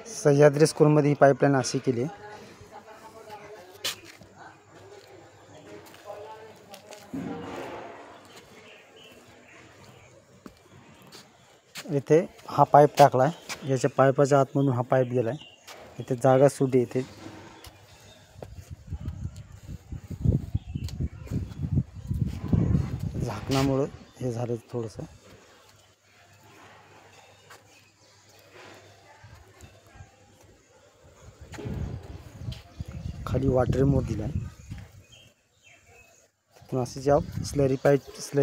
सह्याद्री स्कूलमध्ये ही पाईपलाईन अशी केली आहे. इथे हा पाईप टाकला आहे. याच्या पाईपाच्या आतमधून हा पाईप गेला आहे. इथे जागा सुटी इथे झाकणामुळे हे झालं थोडंसं. खाली वॉटर मोड दिला आहे. तिथून असे ज्या स्लरी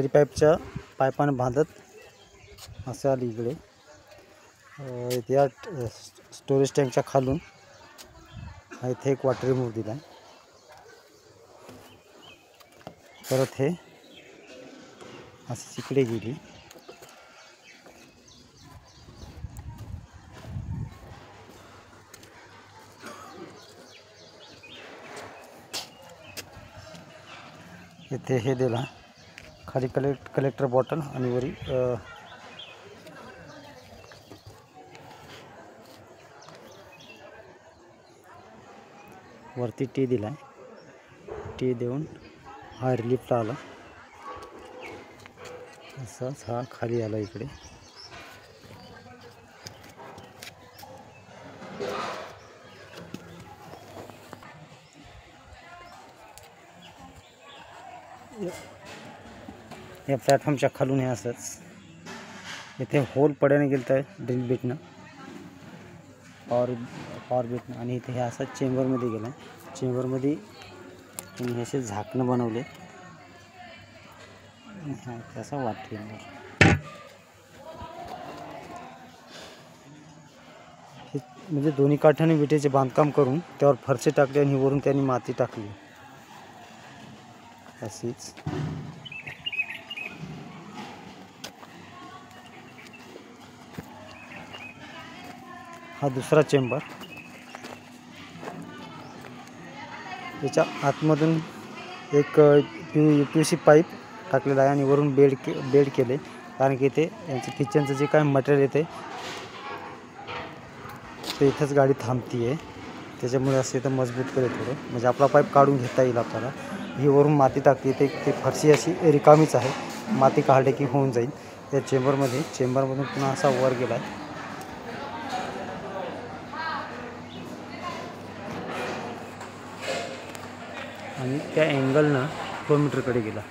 पाईपच्या पाईपाने बांधत असं आली इकडे. इथे या स्टोरेज टँकच्या खालून इथे एक वॉटर मोड दिला आहे. परत हे अशी इकडे गेली. इथे हे दिला खाली कलेक्टर बॉटल आणि वरी वरती टी दिला. टी देऊन हा रिलीफला आला. असाच हा खाली आला इकडे. या प्लॅटफॉर्मच्या खालून हे असंच इथे होल पड्याने गेलं तर ड्रिल बीटनं पॉवर बीटनं. आणि इथे हे असं चेंबरमध्ये गेलं. चेंबरमध्ये तुम्ही असे झाकणं बनवले. हा तसा वाटते म्हणजे दोन्ही काठाने विटेचे बांधकाम करून त्यावर फरशी टाकली आणि वरून त्यांनी माती टाकली अशीच. हा दुसरा चेंबर. त्याच्या आतमधून एक PVC पाईप टाकलेला आहे आणि वरून बेड केले. कारण की इथे यांचं किचनचं जे काय मटेरियल येते ते इथंच गाडी थांबती आहे. त्याच्यामुळे असं इथं मजबूत केलं थोडं, म्हणजे आपला पाईप काढून घेता येईल आपल्याला. ही वरून माती टाकते. ते फरशी अशी रिकामीच आहे. माती काढले की होऊन जाईल. त्या चेंबरमधून पुन्हा असा वर गेला आहे. आणि त्या अँगलनं फ्लोमीटरकडे गेला.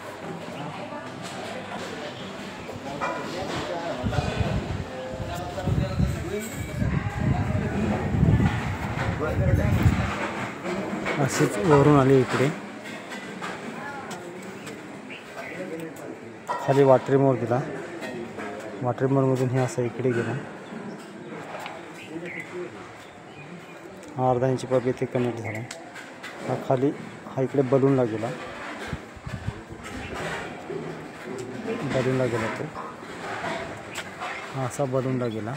अशीच वरून आली इकडे. खाली वॉटर मोड दिला. वॉटर मोडमधून हे असं इकडे गेला. हा अर्धा इंची पाईप इथे कनेक्ट झाला. हा खाली हा इकडे बलूनला गेला. तो हा असा बलूनला गेला.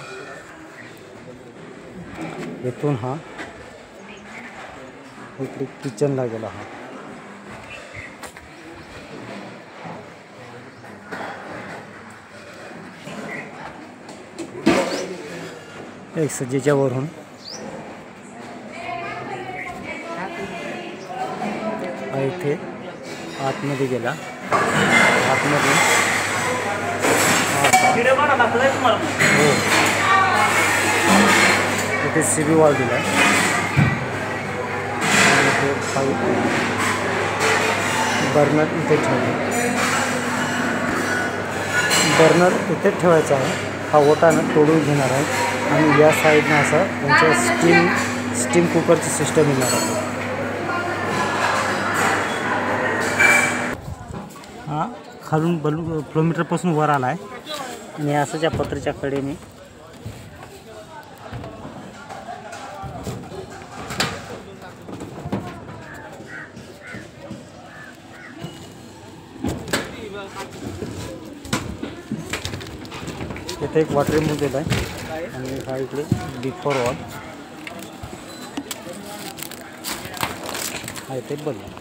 इथून हा इकडे किचनला गेला. हा एक सज्जेच्या वरून हा इथे आतमध्ये गेला. आतमध्ये हो इथे CB वॉल दिला. बर्नर इथे ठेवायचा आहे. हा ओटानं तोडून घेणार आहे आणि या साईडनं असं त्यांच्या स्टीम कुकरची सिस्टम येणार आहे. हा खालून फ्लोमीटरपासून वर आला आहे आणि असं त्या पत्र्याच्या कडेने इथे एक वॉटर मोड दिला आहे आणि हा इकडे बिफोर वॉल हा इथे बदला.